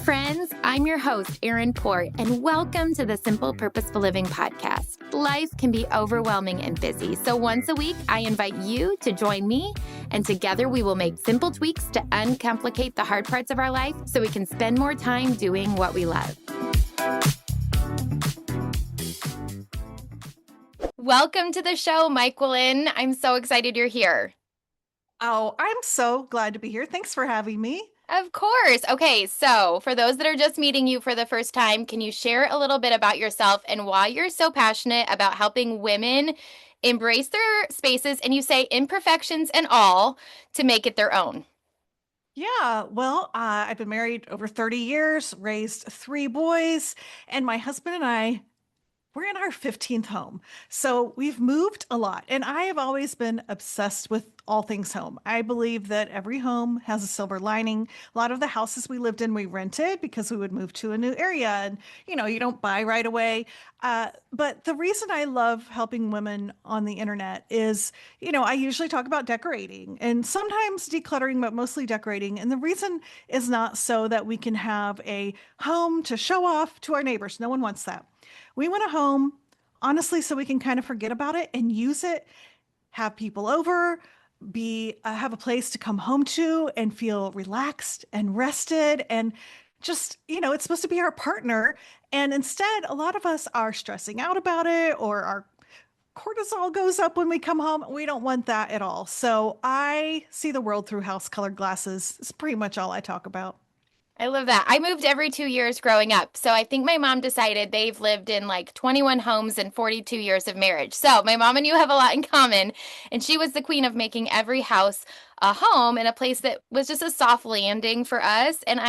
friends. I'm your host, Erin Port, and welcome to the Simple Purposeful Living podcast. Life can be overwhelming and busy, so once a week, I invite you to join me, and together we will make simple tweaks to uncomplicate the hard parts of our life so we can spend more time doing what we love. Welcome to the show, Myquillyn. I'm so excited you're here. Oh, I'm so glad to be here. Thanks for having me. Of course. Okay, so for those that are just meeting you for the first time, can you share a little bit about yourself and why you're so passionate about helping women embrace their spaces, and you say imperfections and all, to make it their own? Yeah, well, I've been married over 30 years, raised 3 boys, and my husband and we're in our 15th home. So we've moved a lot, and I have always been obsessed with all things home. I believe that every home has a silver lining. A lot of the houses we lived in, we rented because we would move to a new area, and you don't buy right away. But the reason I love helping women on the internet is, I usually talk about decorating and sometimes decluttering, but mostly decorating. And the reason is not so that we can have a home to show off to our neighbors. No one wants that. We want a home, honestly, so we can kind of forget about it and use it, have people over, have a place to come home to and feel relaxed and rested and just, it's supposed to be our partner. And instead, a lot of us are stressing out about it, or our cortisol goes up when we come home. We don't want that at all. So I see the world through house colored glasses. It's pretty much all I talk about. I love that. I moved every 2 years growing up. So I think my mom decided they've lived in like 21 homes and 42 years of marriage. So my mom and you have a lot in common. And she was the queen of making every house a home and a place that was just a soft landing for us. And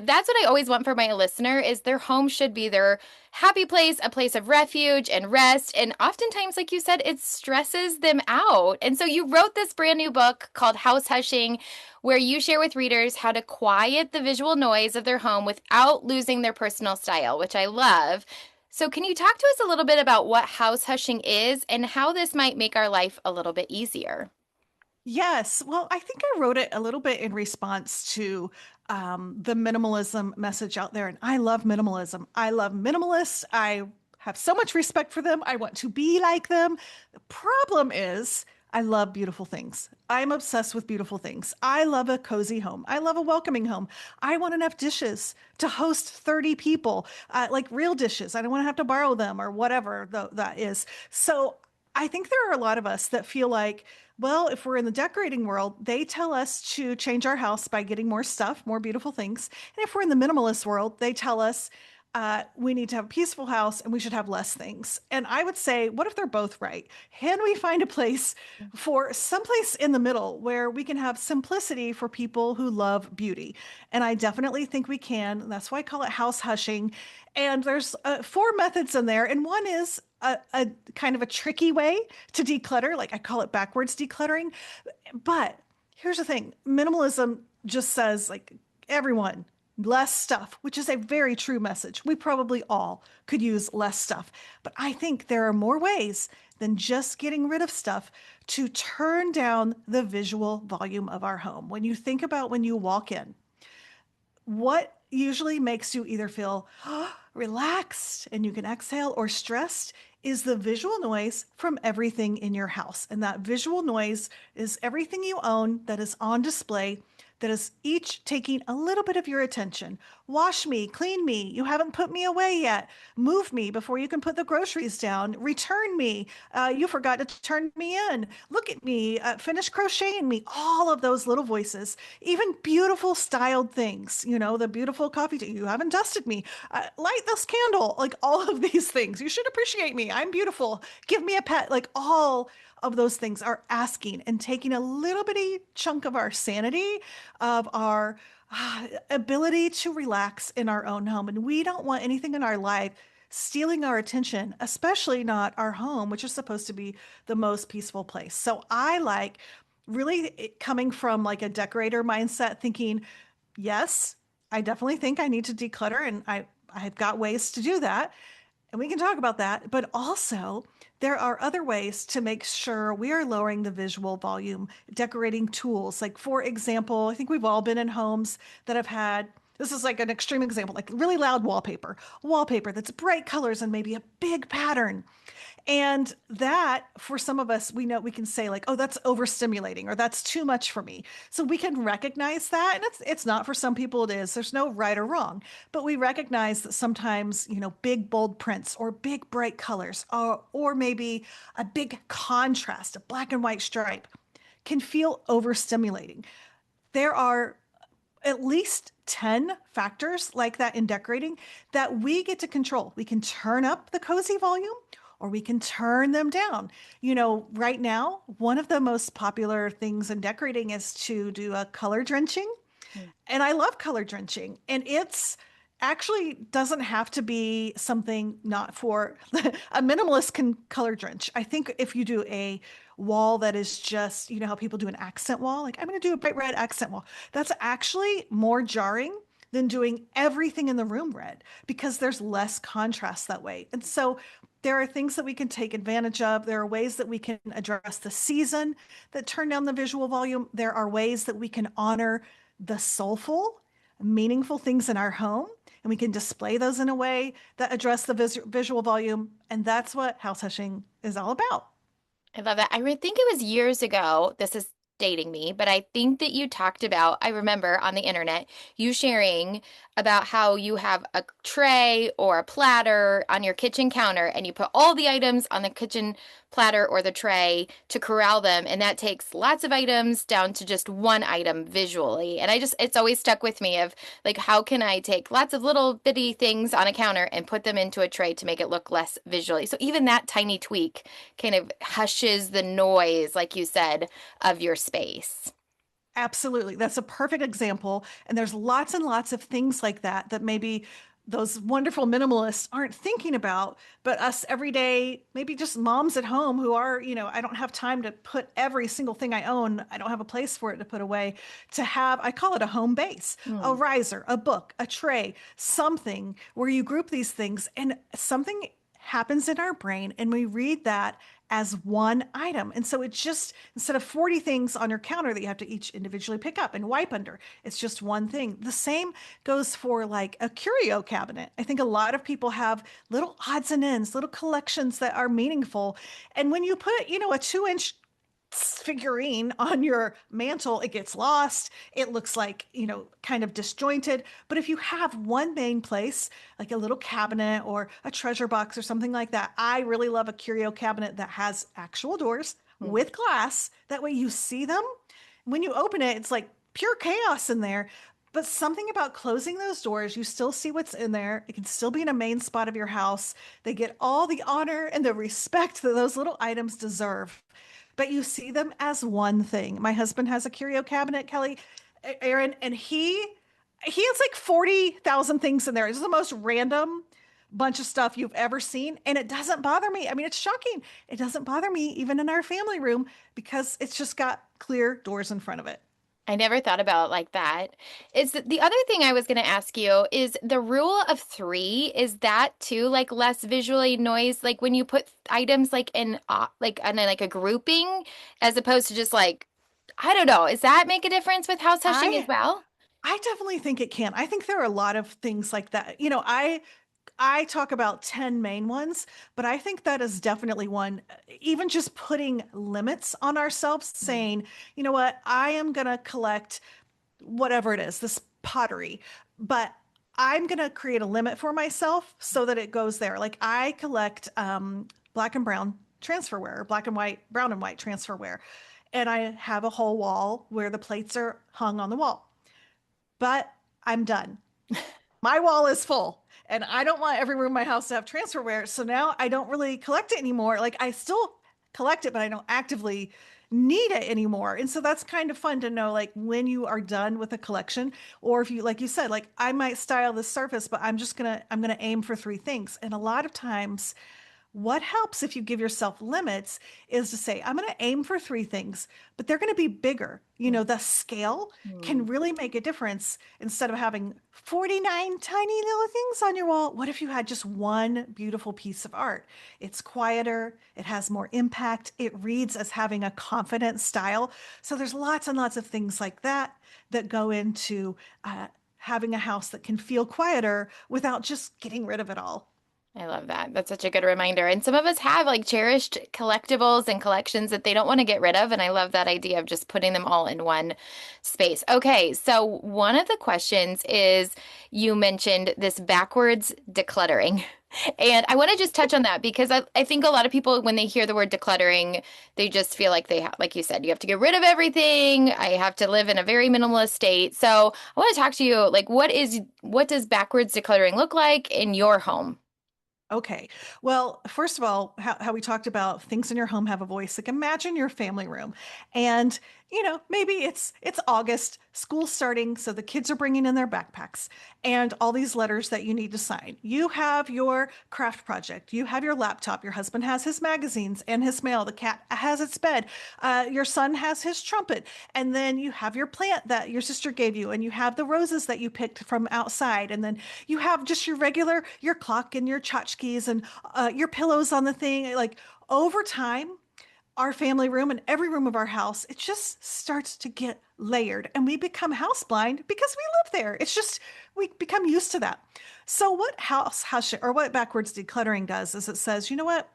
that's what I always want for my listener is their home should be their happy place, a place of refuge and rest. And oftentimes, like you said, it stresses them out. And so you wrote this brand new book called House Hushing, where you share with readers how to quiet the visual noise of their home without losing their personal style, which I love. So can you talk to us a little bit about what house hushing is and how this might make our life a little bit easier? Yes. Well, I think I wrote it a little bit in response to the minimalism message out there. And I love minimalism. I love minimalists. I have so much respect for them. I want to be like them. The problem is, I love beautiful things. I'm obsessed with beautiful things. I love a cozy home. I love a welcoming home. I want enough dishes to host 30 people, like real dishes. I don't want to have to borrow them or whatever that is. So I think there are a lot of us that feel like, well, if we're in the decorating world, they tell us to change our house by getting more stuff, more beautiful things. And if we're in the minimalist world, they tell us we need to have a peaceful house and we should have less things. And I would say, what if they're both right? Can we find a place for someplace in the middle where we can have simplicity for people who love beauty? And I definitely think we can. That's why I call it house hushing. And there's 4 methods in there. And one is a kind of a tricky way to declutter. Like I call it backwards decluttering. But here's the thing. Minimalism just says like everyone, less stuff, which is a very true message. We probably all could use less stuff. But I think there are more ways than just getting rid of stuff to turn down the visual volume of our home. When you think about when you walk in, what usually makes you either feel relaxed and you can exhale or stressed is the visual noise from everything in your house. And that visual noise is everything you own that is on display, that is each taking a little bit of your attention. Wash me, clean me. You haven't put me away yet. Move me before you can put the groceries down. Return me. You forgot to turn me in. Look at me. Finish crocheting me. All of those little voices, even beautiful styled things, the beautiful coffee. You haven't dusted me. Light this candle. Like all of these things. You should appreciate me. I'm beautiful. Give me a pet. Like all of those things are asking and taking a little bitty chunk of our sanity, of our ability to relax in our own home. And we don't want anything in our life stealing our attention, especially not our home, which is supposed to be the most peaceful place. So I like really coming from like a decorator mindset, thinking, yes, I definitely think I need to declutter, and I've got ways to do that. And we can talk about that, but also there are other ways to make sure we are lowering the visual volume, decorating tools. Like, for example, I think we've all been in homes that have had This is like an extreme example, like really loud wallpaper that's bright colors and maybe a big pattern. And that, for some of us, we know we can say like, oh, that's overstimulating or that's too much for me. So we can recognize that. And it's not for some people it is. There's no right or wrong. But we recognize that sometimes, big bold prints or big bright colors or maybe a big contrast, a black and white stripe can feel overstimulating. There are at least 10 factors like that in decorating that we get to control. We can turn up the cozy volume or we can turn them down. Right now, one of the most popular things in decorating is to do a color drenching. Mm. And I love color drenching. And it's actually doesn't have to be something not for a minimalist can color drench. I think if you do a wall that is just, how people do an accent wall, like I'm going to do a bright red accent wall, that's actually more jarring than doing everything in the room red because there's less contrast that way. And so there are things that we can take advantage of. There are ways that we can address the season that turn down the visual volume. There are ways that we can honor the soulful, meaningful things in our home, and we can display those in a way that address the visual volume. And that's what house hushing is all about. I love that. Think it was years ago. This is dating me, but I think that you talked about, I remember on the internet, you sharing about how you have a tray or a platter on your kitchen counter and you put all the items on the kitchen platter or the tray to corral them. And that takes lots of items down to just one item visually. And it's always stuck with me of like, how can I take lots of little bitty things on a counter and put them into a tray to make it look less visually? So even that tiny tweak kind of hushes the noise, like you said, of your space. Absolutely. That's a perfect example. And there's lots and lots of things like that that maybe those wonderful minimalists aren't thinking about, but us everyday, maybe just moms at home who are, I don't have time to put every single thing I own. I don't have a place for it to put away to have, I call it a home base, a Mm. riser, a book, a tray, something where you group these things and something happens in our brain and we read that as one item. And so it's just instead of 40 things on your counter that you have to each individually pick up and wipe under, it's just one thing. The same goes for like a curio cabinet. I think a lot of people have little odds and ends, little collections that are meaningful. And when you put, a 2-inch figurine on your mantle, it gets lost. It looks like, kind of disjointed. But if you have one main place, like a little cabinet or a treasure box or something like that, I really love a curio cabinet that has actual doors Mm. with glass. That way you see them. When you open it, it's like pure chaos in there. But something about closing those doors, you still see what's in there. It can still be in a main spot of your house. They get all the honor and the respect that those little items deserve, but you see them as one thing. My husband has a curio cabinet, Kelly, Aaron, and he has like 40,000 things in there. It's the most random bunch of stuff you've ever seen, and it doesn't bother me. I mean, it's shocking. It doesn't bother me even in our family room because it's just got clear doors in front of it. I never thought about it like that. Is the other thing I was going to ask you is the rule of three, is that too like less visually noise? Like when you put items like in like a grouping as opposed to just like, I don't know, does that make a difference with house hushing as I well? I definitely think it can. I think there are a lot of things like that. I talk about 10 main ones, but I think that is definitely one. Even just putting limits on ourselves, Mm. saying, you know what, I am going to collect whatever it is, this pottery, but I'm going to create a limit for myself so that it goes there. Like I collect black and brown transferware, or black and white, brown and white transferware. And I have a whole wall where the plates are hung on the wall, but I'm done. My wall is full and I don't want every room in my house to have transferware. So now I don't really collect it anymore. Like I still collect it, but I don't actively need it anymore. And so that's kind of fun to know, like when you are done with a collection, or if you, like you said, like I might style this surface, but I'm gonna aim for three things. And a lot of times what helps if you give yourself limits is to say, I'm going to aim for three things, but they're going to be bigger. The scale can Mm. really make a difference. Instead of having 49 tiny little things on your wall, what if you had just one beautiful piece of art? It's quieter, it has more impact, it reads as having a confident style. So there's lots and lots of things like that that go into having a house that can feel quieter without just getting rid of it all. I love that. That's such a good reminder. And some of us have like cherished collectibles and collections that they don't want to get rid of. And I love that idea of just putting them all in one space. Okay, so one of the questions is you mentioned this backwards decluttering. And I want to just touch on that because I think a lot of people, when they hear the word decluttering, they just feel like they have, like you said, you have to get rid of everything. I have to live in a very minimalist state. So I want to talk to you, like, what does backwards decluttering look like in your home? Okay. Well, first of all, how we talked about things in your home have a voice. Like imagine your family room. And, maybe it's August, school's starting, so the kids are bringing in their backpacks and all these letters that you need to sign. You have your craft project. You have your laptop. Your husband has his magazines and his mail. The cat has its bed. Your son has his trumpet. And then you have your plant that your sister gave you, and you have the roses that you picked from outside. And then you have just your clock and your tchotchkes and your pillows on the thing. Like over time, our family room and every room of our house, it just starts to get layered and we become house blind because we live there. It's just, we become used to that. So what or what backwards decluttering does is it says, you know what?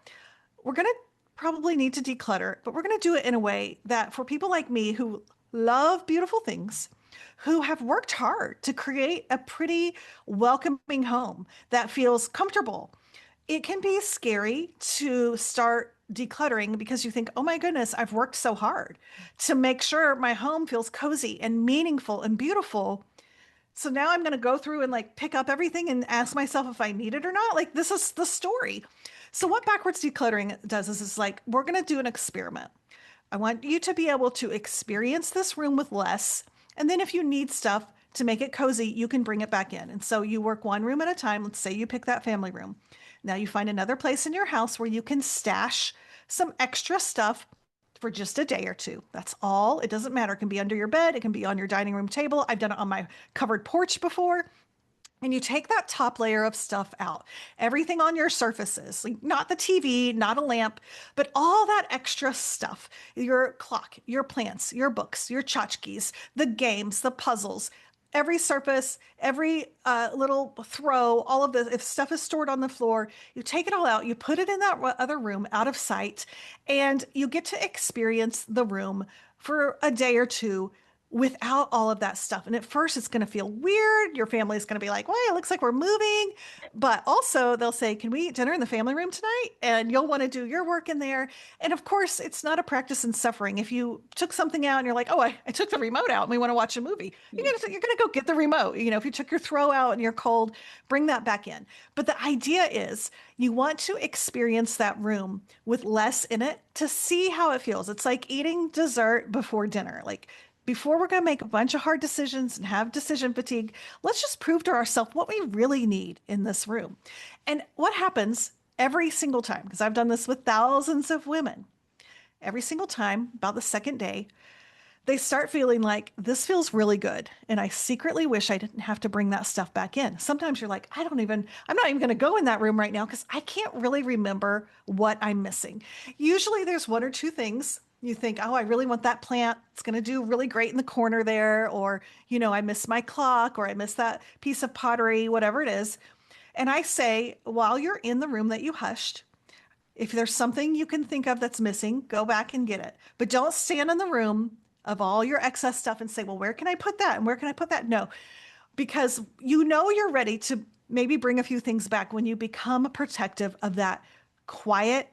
We're going to probably need to declutter, but we're going to do it in a way that for people like me who love beautiful things, who have worked hard to create a pretty welcoming home that feels comfortable. It can be scary to start decluttering because you think, oh my goodness, I've worked so hard to make sure my home feels cozy and meaningful and beautiful. So now I'm going to go through and like pick up everything and ask myself if I need it or not. Like this is the story. So what backwards decluttering does is it's like, we're going to do an experiment. I want you to be able to experience this room with less. And then if you need stuff to make it cozy, you can bring it back in. And so you work one room at a time. Let's say you pick that family room. Now you find another place in your house where you can stash some extra stuff for just a day or two. That's all. It doesn't matter. It can be under your bed. It can be on your dining room table. I've done it on my covered porch before. And you take that top layer of stuff out, everything on your surfaces, like not the TV, not a lamp, but all that extra stuff, your clock, your plants, your books, your tchotchkes, the games, the puzzles, every surface, every little throw, all of this, if stuff is stored on the floor, you take it all out, you put it in that other room out of sight, and you get to experience the room for a day or two without all of that stuff. And at first, it's going to feel weird. Your family is going to be like, well, it looks like we're moving. But also, they'll say, can we eat dinner in the family room tonight? And you'll want to do your work in there. And of course, it's not a practice in suffering. If you took something out and you're like, oh, I took the remote out and we want to watch a movie, you're going to go get the remote. If you took your throw out and you're cold, bring that back in. But the idea is you want to experience that room with less in it to see how it feels. It's like eating dessert before dinner. Like, before we're going to make a bunch of hard decisions and have decision fatigue, let's just prove to ourselves what we really need in this room. And what happens every single time, because I've done this with thousands of women, every single time, about the second day, they start feeling like this feels really good. And I secretly wish I didn't have to bring that stuff back in. Sometimes you're like, I'm not even going to go in that room right now because I can't really remember what I'm missing. Usually there's one or two things you think, oh, I really want that plant. It's going to do really great in the corner there. Or, I miss my clock or I miss that piece of pottery, whatever it is. And I say, while you're in the room that you hushed, if there's something you can think of that's missing, go back and get it. But don't stand in the room of all your excess stuff and say, well, where can I put that? And where can I put that? No, because you're ready to maybe bring a few things back when you become protective of that quiet,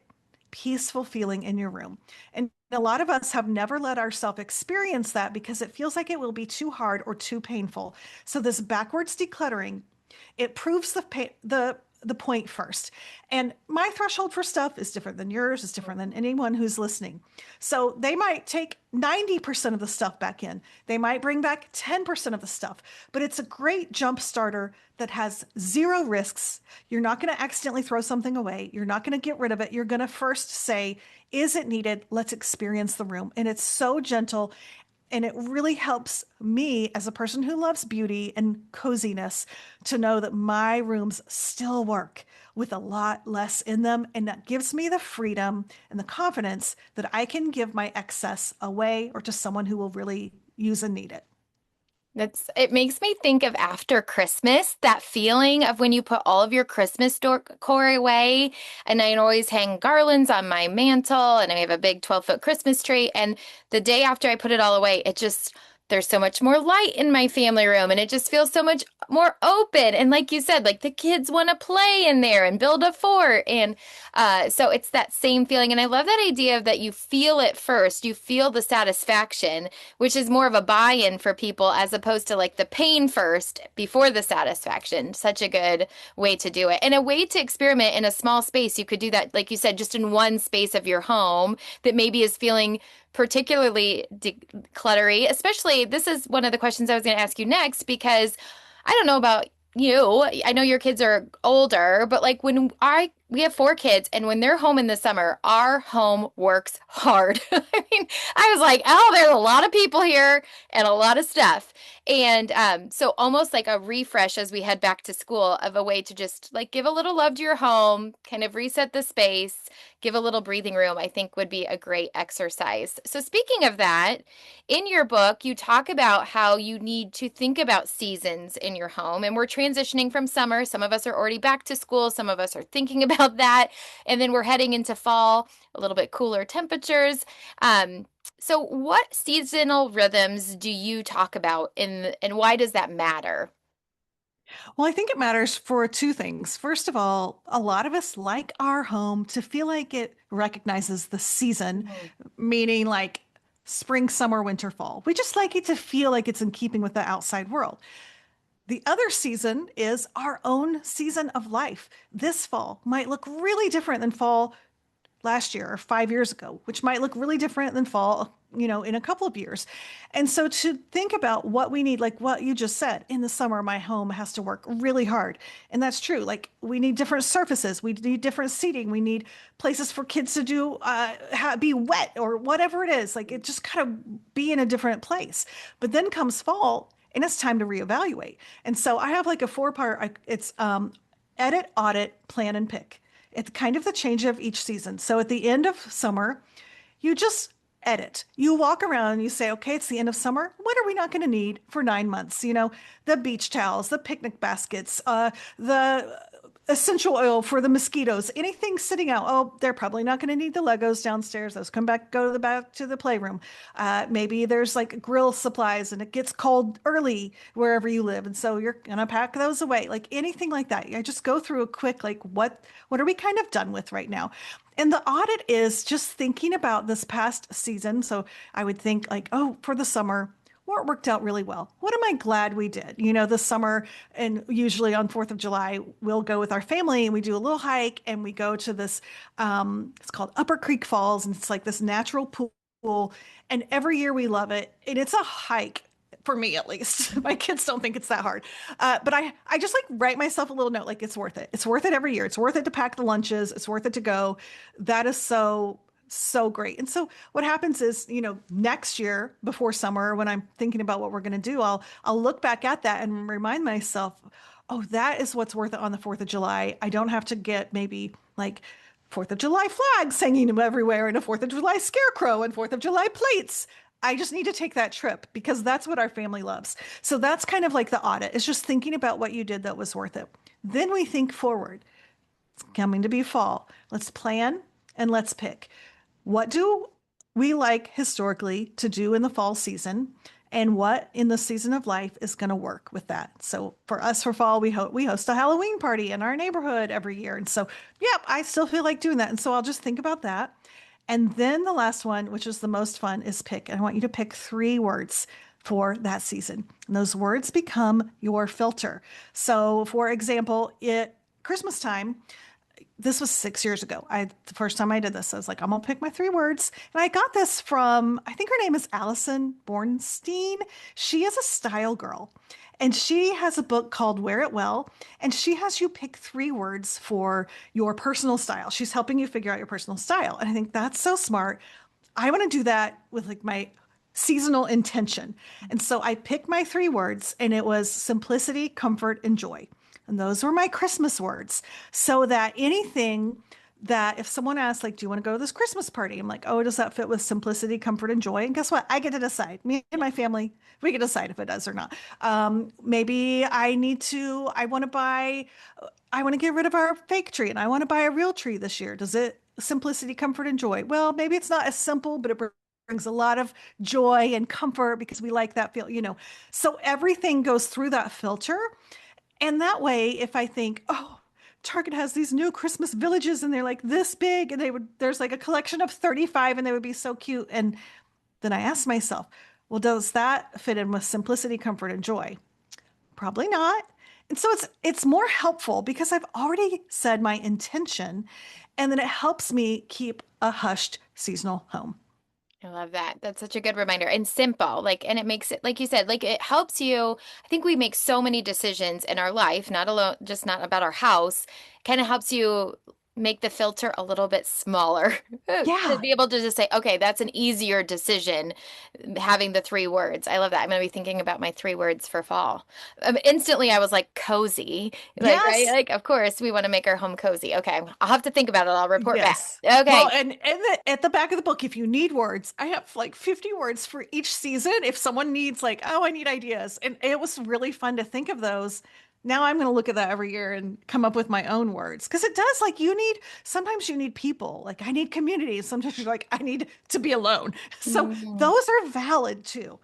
peaceful feeling in your room. And a lot of us have never let ourselves experience that because it feels like it will be too hard or too painful. So this backwards decluttering, it proves the point first. And my threshold for stuff is different than yours, is different than anyone who's listening. So they might take 90% of the stuff back in. They might bring back 10% of the stuff, but it's a great jump starter that has zero risks. You're not going to accidentally throw something away. You're not going to get rid of it. You're going to first say, is it needed? Let's experience the room. And it's so gentle. And it really helps me as a person who loves beauty and coziness to know that my rooms still work with a lot less in them. And that gives me the freedom and the confidence that I can give my excess away or to someone who will really use and need it. It makes me think of after Christmas, that feeling of when you put all of your Christmas decor away. And I always hang garlands on my mantle, and I have a big 12-foot Christmas tree. And the day after I put it all away, there's so much more light in my family room, and it just feels so much more open. And like you said, like the kids want to play in there and build a fort. And so it's that same feeling. And I love that idea of that you feel it first, you feel the satisfaction, which is more of a buy-in for people as opposed to like the pain first before the satisfaction. Such a good way to do it. And a way to experiment in a small space. You could do that, like you said, just in one space of your home that maybe is feeling particularly decluttery. Especially, this is one of the questions I was going to ask you next because I don't know about you. I know your kids are older, but like we have 4 kids, and when they're home in the summer, our home works hard. I mean, I was like, oh, there's a lot of people here and a lot of stuff. And so almost like a refresh as we head back to school of a way to just like give a little love to your home, kind of reset the space, give a little breathing room, I think would be a great exercise. So speaking of that, in your book, you talk about how you need to think about seasons in your home, and we're transitioning from summer. Some of us are already back to school, some of us are thinking about that, and then we're heading into fall, a little bit cooler temperatures. Um, so what seasonal rhythms do you talk about and why does that matter? Well, I think it matters for two things. First of all, a lot of us like our home to feel like it recognizes the season, Mhm. meaning like spring, summer, winter, fall. We just like it to feel like it's in keeping with the outside world. The other season is our own season of life. This fall might look really different than fall last year or 5 years ago, which might look really different than fall, in a couple of years. And so to think about what we need, like what you just said, in the summer, my home has to work really hard. And that's true. Like we need different surfaces, we need different seating, we need places for kids to do, be wet or whatever it is. Like it just kind of be in a different place. But then comes fall and it's time to reevaluate. And so I have like a four-part, it's edit, audit, plan, and pick. It's kind of the change of each season. So at the end of summer, you just edit. You walk around and you say, okay, it's the end of summer. What are we not going to need for 9 months? The beach towels, the picnic baskets, the essential oil for the mosquitoes, anything sitting out. Oh, they're probably not going to need the Legos downstairs. Those come back, go to the back to the playroom. Maybe there's like grill supplies and it gets cold early wherever you live. And so you're going to pack those away, like anything like that. I just go through a quick, like, what are we kind of done with right now? And the audit is just thinking about this past season. So I would think like, oh, for the summer, what worked out really well? What am I glad we did? This summer, and usually on 4th of July, we'll go with our family and we do a little hike and we go to this, it's called Upper Creek Falls, and it's like this natural pool. And every year we love it. And it's a hike for me at least. My kids don't think it's that hard. But I just like write myself a little note, like it's worth it. It's worth it every year. It's worth it to pack the lunches. It's worth it to go. That is so great. And so what happens is, next year before summer, when I'm thinking about what we're going to do, I'll look back at that and remind myself, oh, that is what's worth it on the 4th of July. I don't have to get maybe like 4th of July flags hanging everywhere and a 4th of July scarecrow and 4th of July plates. I just need to take that trip because that's what our family loves. So that's kind of like the audit. It's just thinking about what you did that was worth it. Then we think forward. It's coming to be fall. Let's plan and let's pick. What do we like historically to do in the fall season? And what in the season of life is going to work with that? So for us for fall, we host a Halloween party in our neighborhood every year. And so, yep, I still feel like doing that. And so I'll just think about that. And then the last one, which is the most fun, is pick. And I want you to pick 3 words for that season. And those words become your filter. So for example, Christmas time, this was 6 years ago. The first time I did this, I was like, I'm gonna pick my 3 words. And I got this from, I think her name is Allison Bornstein. She is a style girl. And she has a book called Wear It Well. And she has you pick 3 words for your personal style. She's helping you figure out your personal style. And I think that's so smart. I want to do that with like my seasonal intention. And so I picked my 3 words, and it was simplicity, comfort, and joy. And those were my Christmas words. So that anything that if someone asks, like, do you want to go to this Christmas party? I'm like, oh, does that fit with simplicity, comfort, and joy? And guess what? I get to decide. Me and my family, we can decide if it does or not. Maybe I want to get rid of our fake tree and I want to buy a real tree this year. Does it simplicity, comfort, and joy? Well, maybe it's not as simple, but it brings a lot of joy and comfort because we like that feel. So everything goes through that filter. And that way, if I think, oh, Target has these new Christmas villages and they're like this big and there's like a collection of 35 and they would be so cute. And then I ask myself, well, does that fit in with simplicity, comfort, and joy? Probably not. And so it's more helpful because I've already said my intention and then it helps me keep a hushed seasonal home. I love that. That's such a good reminder and simple. And it makes it, like you said, like it helps you. I think we make so many decisions in our life, not alone, just not about our house. Kind of helps you make the filter a little bit smaller to Yeah. be able to just say, okay, that's an easier decision having the three words. I love that. I'm going to be thinking about my three words for fall. Instantly, I was like, cozy. Like, right? Yes. Like, of course, we want to make our home cozy. Okay. I'll have to think about it. I'll report back. Yes. Well, Okay. and at the back of the book, if you need words, I have like 50 words for each season. If someone needs like, oh, I need ideas. And it was really fun to think of those. Now I'm going to look at that every year and come up with my own words. Because it does like sometimes you need people. Like I need community. Sometimes you're like, I need to be alone. So Mhm. those are valid too.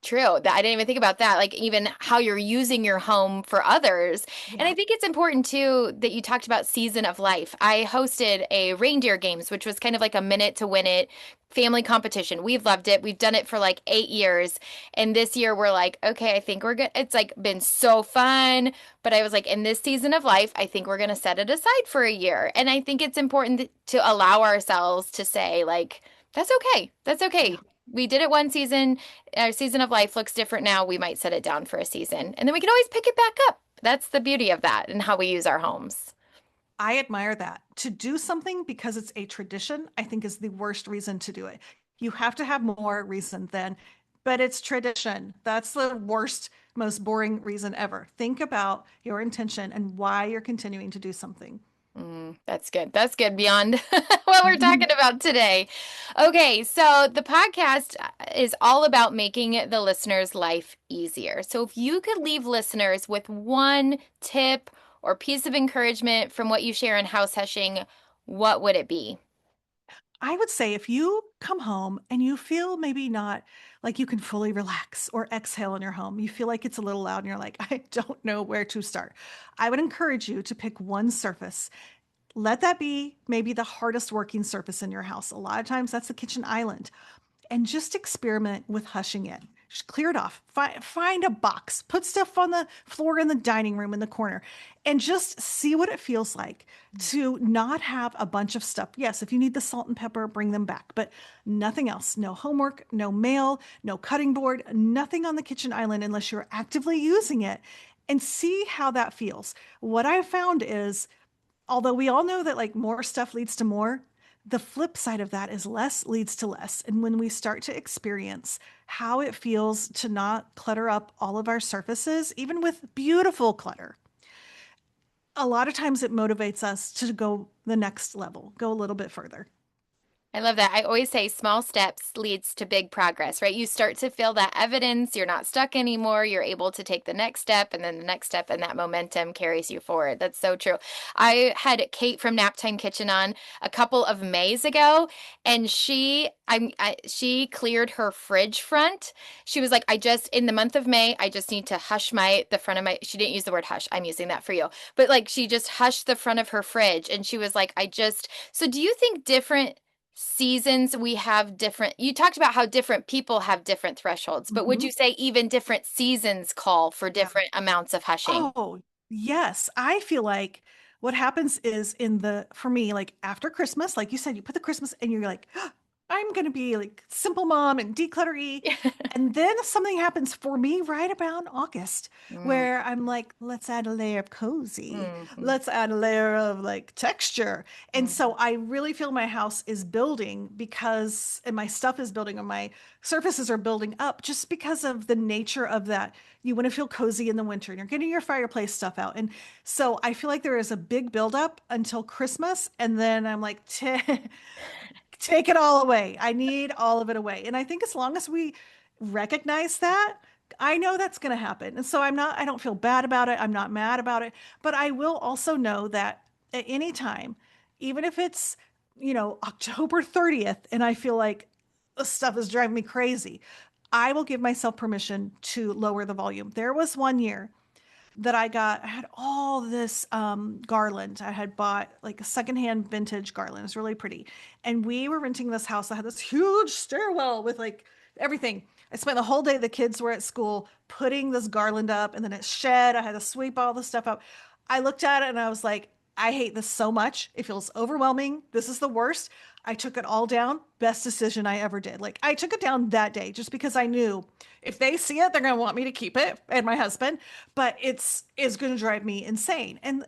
True. That I didn't even think about that. Like even how you're using your home for others. And Yeah. I think it's important too that you talked about season of life. I hosted a reindeer games, which was kind of like a minute to win it family competition. We've loved it. We've done it for like 8 years. And this year we're like, okay, I think we're good. It's like been so fun. But I was like, in this season of life, I think we're going to set it aside for a year. And I think it's important to allow ourselves to say, like, that's okay. That's Yeah. okay. We did it one season. Our season of life looks different now. We might set it down for a season and then we can always pick it back up. That's the beauty of that and how we use our homes. I admire that. To do something because it's a tradition, I think is the worst reason to do it. You have to have more reason than, but it's tradition. That's the worst, most boring reason ever. Think about your intention and why you're continuing to do something. That's good. That's good beyond what we're talking about today. Okay, so the podcast is all about making the listener's life easier. So if you could leave listeners with one tip or piece of encouragement from what you share in house hushing, what would it be? I would say if you come home and you feel maybe not like you can fully relax or exhale in your home, you feel like it's a little loud and you're like, I don't know where to start. I would encourage you to pick one surface. Let that be maybe the hardest working surface in your house. A lot of times that's the kitchen island. And just experiment with hushing it. Just clear it off. Find a box, put stuff on the floor in the dining room in the corner, and just see what it feels like to not have a bunch of stuff. Yes, if you need the salt and pepper, bring them back, but nothing else. No homework, no mail, no cutting board, nothing on the kitchen island unless you're actively using it, and see how that feels. What I found is although we all know that like more stuff leads to more, the flip side of that is less leads to less. And when we start to experience how it feels to not clutter up all of our surfaces, even with beautiful clutter, a lot of times it motivates us to go the next level, go a little bit further. I love that. I always say small steps leads to big progress, right? You start to feel that evidence. You're not stuck anymore. You're able to take the next step and then the next step, and that momentum carries you forward. That's so true. I had Kate from Naptime Kitchen on a couple of Mays ago, and she cleared her fridge front. She was like, I just in the month of May, I just need to hush the front of my. She didn't use the word hush. I'm using that for you, but like she just hushed the front of her fridge, and she was like, I just. So do you think different seasons we have different you talked about how different people have different thresholds, but would Mhm. you say even different seasons call for Yeah. different amounts of hushing? Oh, yes. I feel like what happens is for me, like after Christmas, like you said, you put the Christmas and you're like, I'm going to be like simple mom and decluttery. And then something happens for me right about August Mm, where I'm like, let's add a layer of cozy. mhm, Let's add a layer of like texture. And so mhm. I really feel my house is building and my stuff is building and my surfaces are building up just because of the nature of that. You want to feel cozy in the winter and you're getting your fireplace stuff out. And so I feel like there is a big buildup until Christmas. And then I'm like, take it all away. I need all of it away. And I think as long as we recognize that, I know that's going to happen. And so I don't feel bad about it. I'm not mad about it. But I will also know that at any time, even if it's, October 30th, and I feel like this stuff is driving me crazy, I will give myself permission to lower the volume. There was one year that I had all this garland. I had bought like a secondhand vintage garland. It's really pretty. And we were renting this house that had this huge stairwell with like everything. I spent the whole day, the kids were at school, putting this garland up, and then it shed. I had to sweep all the stuff up. I looked at it and I was like, I hate this so much. It feels overwhelming. This is the worst. I took it all down. Best decision I ever did. Like I took it down that day just because I knew if they see it, they're going to want me to keep it and my husband, but it's going to drive me insane. And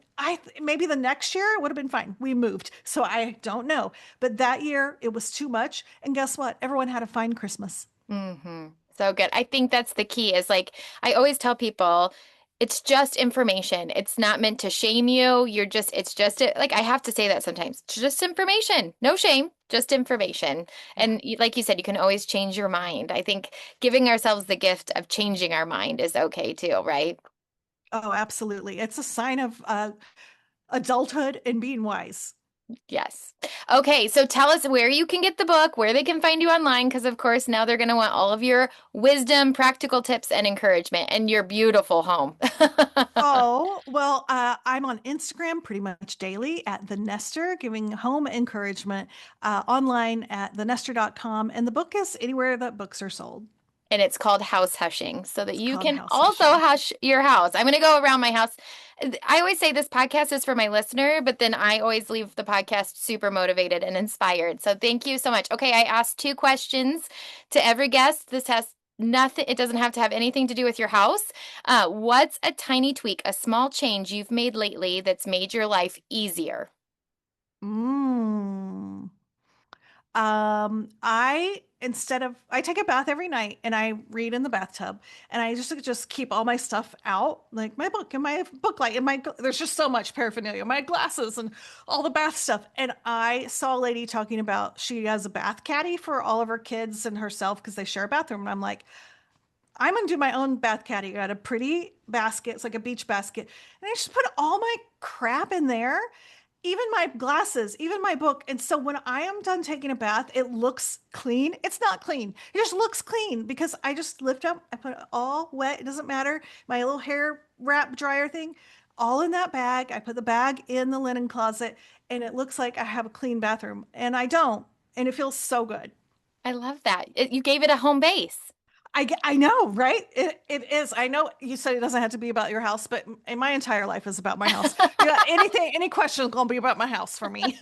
maybe the next year it would have been fine. We moved. So I don't know. But that year it was too much. And guess what? Everyone had a fine Christmas. Hmm. So good. I think that's the key is like, I always tell people it's just information. It's not meant to shame you. It's just like, I have to say that sometimes. It's just information. No shame, just information. Yeah. And like you said, you can always change your mind. I think giving ourselves the gift of changing our mind is okay too, right? Oh, absolutely. It's a sign of adulthood and being wise. Yes. Okay, so tell us where you can get the book, where they can find you online, because of course now they're going to want all of your wisdom, practical tips, and encouragement, and your beautiful home. Oh, well, I'm on Instagram pretty much daily at The Nester, giving home encouragement, online at thenester.com. And the book is anywhere that books are sold. And it's called house hushing so that It's you called can House also Hushing. hush your house. I'm going to go around my house. I always say this podcast is for my listener, but then I always leave the podcast super motivated and inspired. So thank you so much. Okay, I asked two questions to every guest. This has nothing, it doesn't have to have anything to do with your house. What's a tiny tweak, a small change you've made lately that's made your life easier? Mm. I take a bath every night and I read in the bathtub and I just keep all my stuff out, like my book and my book light and there's just so much paraphernalia, my glasses and all the bath stuff. And I saw a lady talking about she has a bath caddy for all of her kids and herself because they share a bathroom. And I'm like, I'm gonna do my own bath caddy. I got a pretty basket, it's like a beach basket, and I just put all my crap in there, even my glasses, even my book. And so when I am done taking a bath, it looks clean. It's not clean. It just looks clean because I just lift up, I put it all wet. It doesn't matter. My little hair wrap dryer thing, all in that bag. I put the bag in the linen closet, and it looks like I have a clean bathroom, and I don't. And it feels so good. I love that. You gave it a home base. I know, right? It is. I know you said it doesn't have to be about your house, but my entire life is about my house. Yeah, any question is gonna be about my house for me.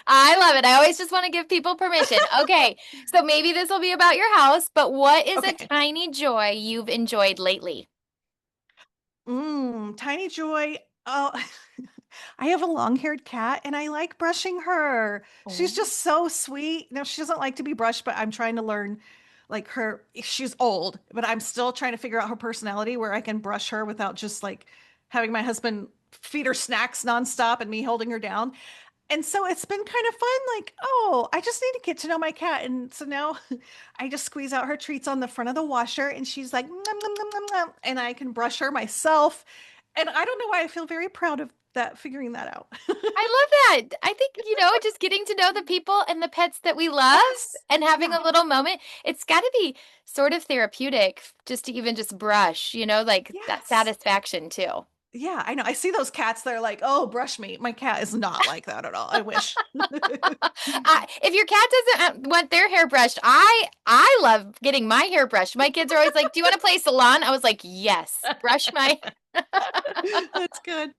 I love it. I always just want to give people permission. Okay, so maybe this will be about your house, but what is a Okay. tiny joy you've enjoyed lately? Tiny joy. Oh, I have a long-haired cat and I like brushing her. She's Oh, just so sweet. Now, she doesn't like to be brushed, but I'm trying to learn like her. She's old, but I'm still trying to figure out her personality where I can brush her without just like having my husband feed her snacks nonstop and me holding her down. And so it's been kind of fun. Like, oh, I just need to get to know my cat. And so now I just squeeze out her treats on the front of the washer and she's like, nom, nom, nom, nom, nom, and I can brush her myself. And I don't know why I feel very proud of that, figuring that out. I love that. I think, just getting to know the people and the pets that we love Yes. and having Yeah. a little moment, it's got to be sort of therapeutic just to even just brush, like that Yes. satisfaction too. Yeah, I know. I see those cats. They're like, oh, brush me. My cat is not like that at all. I wish. If your cat doesn't want their hair brushed, I love getting my hair brushed. My kids are always like, "Do you want to play salon?" I was like, "Yes, brush my." That's good.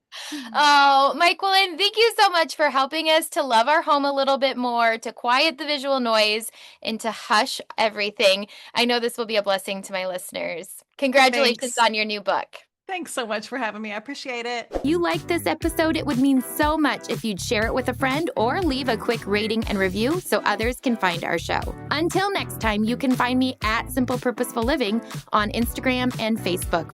Oh, Myquillyn, thank you so much for helping us to love our home a little bit more, to quiet the visual noise, and to hush everything. I know this will be a blessing to my listeners. Congratulations Thanks. on your new book. Thanks so much for having me. I appreciate it. You liked this episode, it would mean so much if you'd share it with a friend or leave a quick rating and review so others can find our show. Until next time, you can find me at Simple Purposeful Living on Instagram and Facebook.